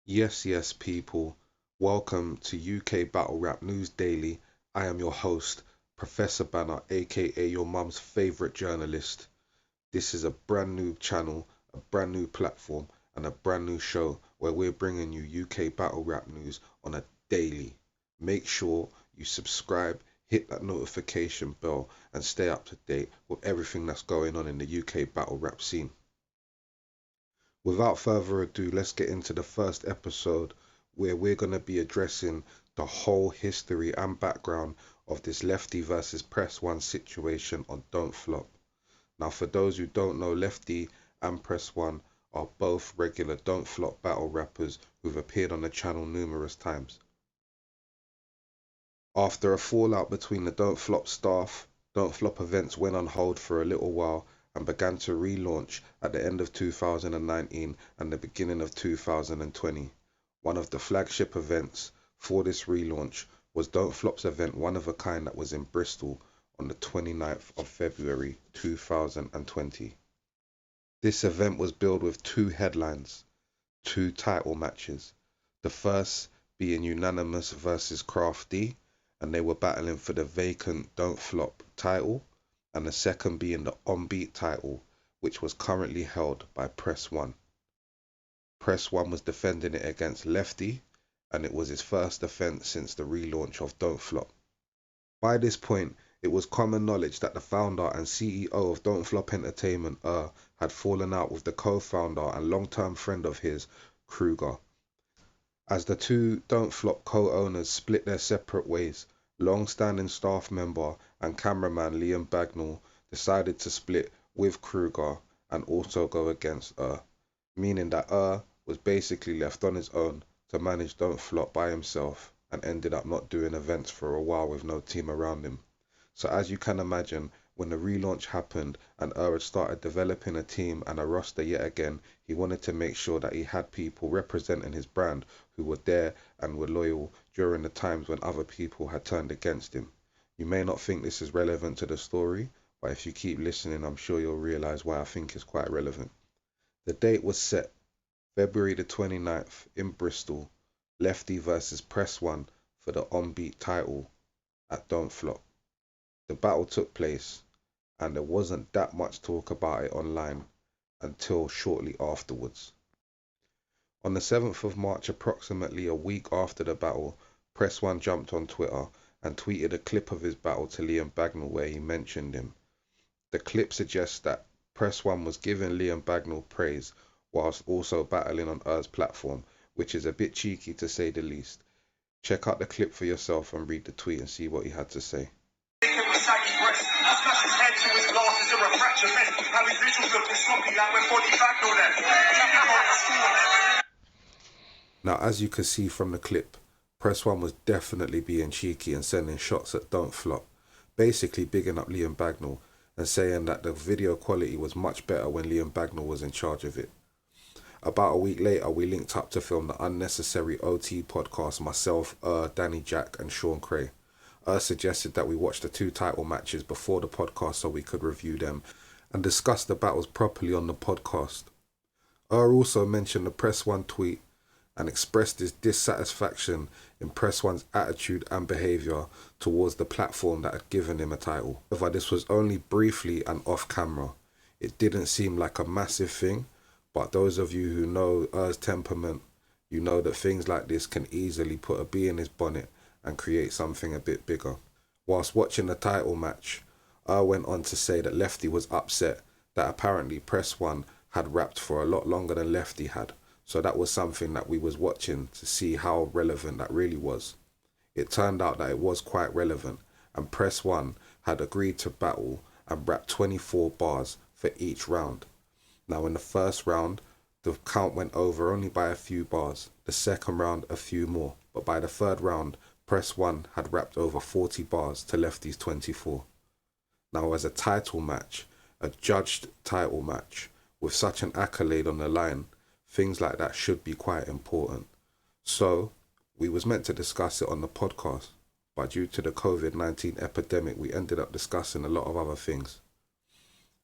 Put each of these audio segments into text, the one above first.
Yes, people. Welcome to UK Battle Rap News Daily. I am your host, Professor Banner, aka your mum's favourite journalist. This is a brand new channel, a brand new platform, and a brand new show where we're bringing you UK Battle Rap News on a daily. Make sure you subscribe, hit that notification bell, and stay up to date with everything that's going on in the UK Battle Rap scene. Without further ado, let's get into the first episode where we're going to be addressing the whole history and background of this Lefty versus Press One situation on Don't Flop. Now, for those who don't know, Lefty and Press One are both regular Don't Flop battle rappers who've appeared on the channel numerous times. After a fallout between the Don't Flop staff, Don't Flop events went on hold for a little while and began to relaunch at the end of 2019 and the beginning of 2020. One of the flagship events for this relaunch was Don't Flop's event One of a Kind that was in Bristol on the 29th of February 2020. This event was billed with two headlines, two title matches. The first being Unanimous versus Crafty, and they were battling for the vacant Don't Flop title, and the second being the On Beat title, which was currently held by Press One. Press One was defending it against Lefty, and it was his first defense since the relaunch of Don't Flop. By this point, it was common knowledge that the founder and CEO of DontFlop Entertainment, had fallen out with the co-founder and long-term friend of his, Kruger. As the two Don't Flop co-owners split their separate ways, long-standing staff member and cameraman Liam Bagnall decided to split with Kruger and also go against meaning that was basically left on his own to manage Don't Flop by himself and ended up not doing events for a while with no team around him. So as you can imagine, when the relaunch happened and had started developing a team and a roster yet again, he wanted to make sure that he had people representing his brand who were there and were loyal during the times when other people had turned against him. You may not think this is relevant to the story, but if you keep listening, I'm sure you'll realize why I think it's quite relevant. The date was set, February the 29th in Bristol, Lefty versus Press One for the On Beat title at Don't Flop. The battle took place, and there wasn't that much talk about it online until shortly afterwards. On the 7th of March, approximately a week after the battle, Press One jumped on Twitter and tweeted a clip of his battle to Liam Bagnall where he mentioned him. The clip suggests that Press One was giving Liam Bagnall praise whilst also battling on Earth's platform, which is a bit cheeky to say the least. Check out the clip for yourself and read the tweet and see what he had to say. Now, as you can see from the clip, Press One was definitely being cheeky and sending shots at Don't Flop, basically bigging up Liam Bagnall and saying that the video quality was much better when Liam Bagnall was in charge of it. About a week later, we linked up to film the Unnecessary OT podcast, myself, Danny Jack and Sean Cray. Suggested that we watch the two title matches before the podcast so we could review them and discuss the battles properly on the podcast. Also mentioned the Press One tweet and expressed his dissatisfaction in Press One's attitude and behaviour towards the platform that had given him a title. However, this was only briefly and off camera. It didn't seem like a massive thing, but those of you who know temperament, you know that things like this can easily put a bee in his bonnet and create something a bit bigger. Whilst watching the title match, went on to say that Lefty was upset that apparently Press One had rapped for a lot longer than Lefty had. So that was something that we was watching to see how relevant that really was. It turned out that it was quite relevant, and Press One had agreed to battle and rap 24 bars for each round. Now in the first round, the count went over only by a few bars. The second round, a few more. But by the third round, Press One had rapped over 40 bars to Lefty's 24. Now as a title match, a judged title match, with such an accolade on the line, things like that should be quite important. So, we was meant to discuss it on the podcast, but due to the COVID-19 epidemic, we ended up discussing a lot of other things.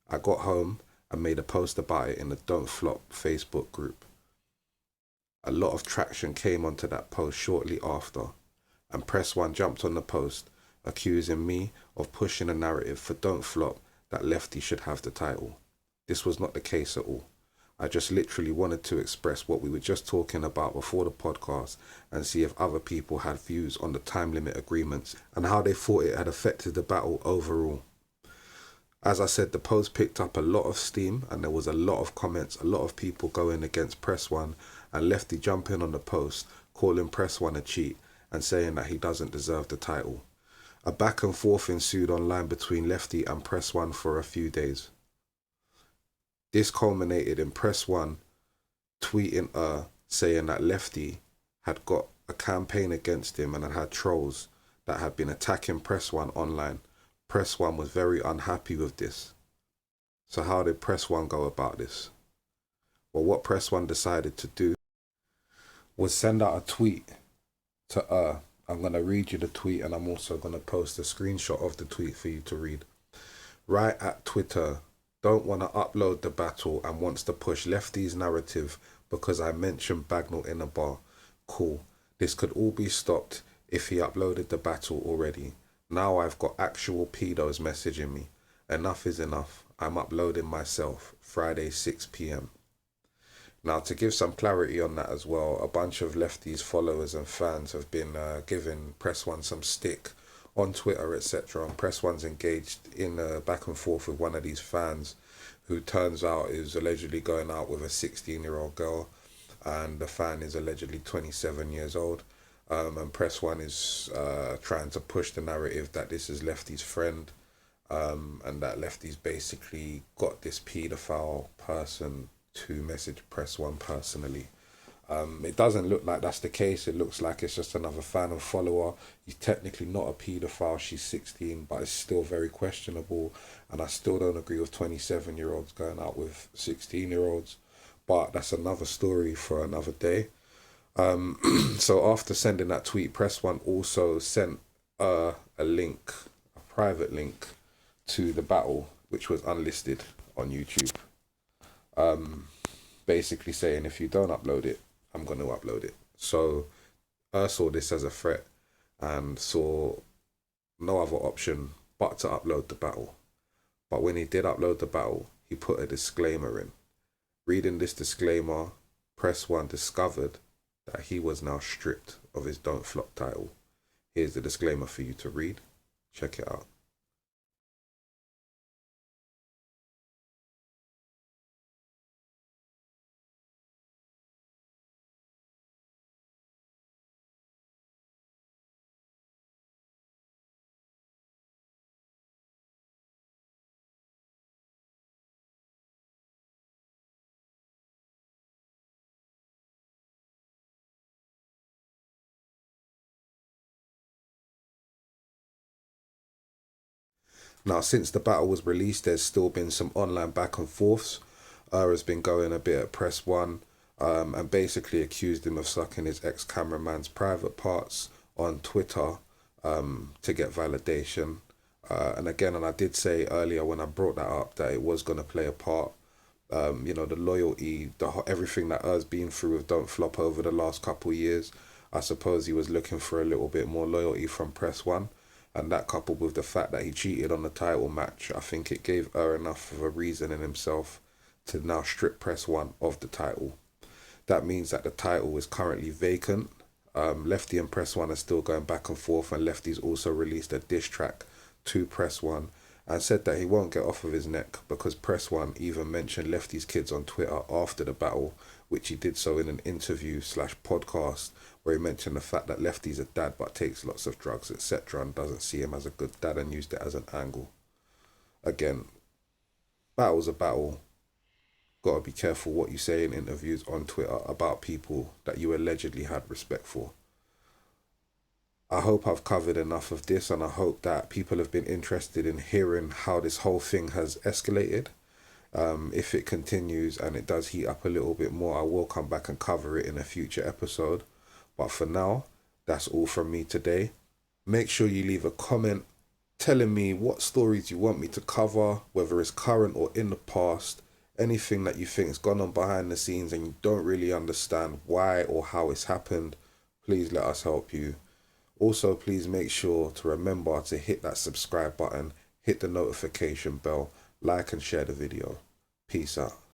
I got home and made a post about it in the Don't Flop Facebook group. A lot of traction came onto that post shortly after, and Press One jumped on the post, accusing me of pushing a narrative for Don't Flop that Lefty should have the title. This was not the case at all. I just literally wanted to express what we were just talking about before the podcast and see if other people had views on the time limit agreements and how they thought it had affected the battle overall. As I said, the post picked up a lot of steam and there was a lot of comments, a lot of people going against Press One, and Lefty jumping on the post, calling Press One a cheat and saying that he doesn't deserve the title. A back and forth ensued online between Lefty and Press One for a few days. This culminated in Press One tweeting saying that Lefty had got a campaign against him and had trolls that had been attacking Press One online. Press One was very unhappy with this. So how did Press One go about this? Well, what Press One decided to do was send out a tweet to I'm going to read you the tweet, and I'm also going to post a screenshot of the tweet for you to read. Right at Twitter, don't want to upload the battle and wants to push Lefty's narrative because I mentioned Bagnall in a bar. Cool. This could all be stopped if he uploaded the battle already. Now I've got actual pedos messaging me. Enough is enough. I'm uploading myself. Friday 6 p.m. Now, to give some clarity on that as well, a bunch of Lefties followers and fans have been giving Press One some stick on Twitter, etc. And Press One's engaged in a back and forth with one of these fans who turns out is allegedly going out with a 16-year-old girl, and the fan is allegedly 27 years old. And Press One is trying to push the narrative that this is Lefty's friend, and that Lefty's basically got this paedophile person to message Press One personally. It doesn't look like that's the case. It looks like it's just another fan and follower. He's technically not a paedophile. She's 16, but it's still very questionable. And I still don't agree with 27-year-olds going out with 16-year-olds. But that's another story for another day. So after sending that tweet, Press One also sent a link, a private link to the battle, which was unlisted on YouTube. Basically saying if you don't upload it, I'm going to upload it. So I saw this as a threat and saw no other option but to upload the battle. But when he did upload the battle, he put a disclaimer in. Reading this disclaimer, Press One discovered that he was now stripped of his Don't Flop title. Here's the disclaimer for you to read. Check it out. Now, since the battle was released, there's still been some online back and forths. Has been going a bit at Press One, and basically accused him of sucking his ex-cameraman's private parts on Twitter to get validation. And again, and I did say earlier when I brought that up that it was going to play a part. The loyalty, everything that has been through with Don't Flop over the last couple of years. I suppose he was looking for a little bit more loyalty from Press One. And that coupled with the fact that he cheated on the title match, I think it gave her enough of a reason in himself to now strip Press One of the title. That means that the title is currently vacant. Lefty and Press One are still going back and forth, and Lefty's also released a diss track to Press One and said that he won't get off of his neck because Press One even mentioned Lefty's kids on Twitter after the battle, which he did so in an interview/podcast where he mentioned the fact that Lefty's a dad but takes lots of drugs, etc., and doesn't see him as a good dad and used it as an angle. Again, battle's a battle. Gotta be careful what you say in interviews on Twitter about people that you allegedly had respect for. I hope I've covered enough of this, and I hope that people have been interested in hearing how this whole thing has escalated. If it continues and it does heat up a little bit more, I will come back and cover it in a future episode. But for now, that's all from me today. Make sure you leave a comment telling me what stories you want me to cover, whether it's current or in the past, anything that you think has gone on behind the scenes and you don't really understand why or how it's happened, please let us help you. Also, please make sure to remember to hit that subscribe button, hit the notification bell, like and share the video. Peace out.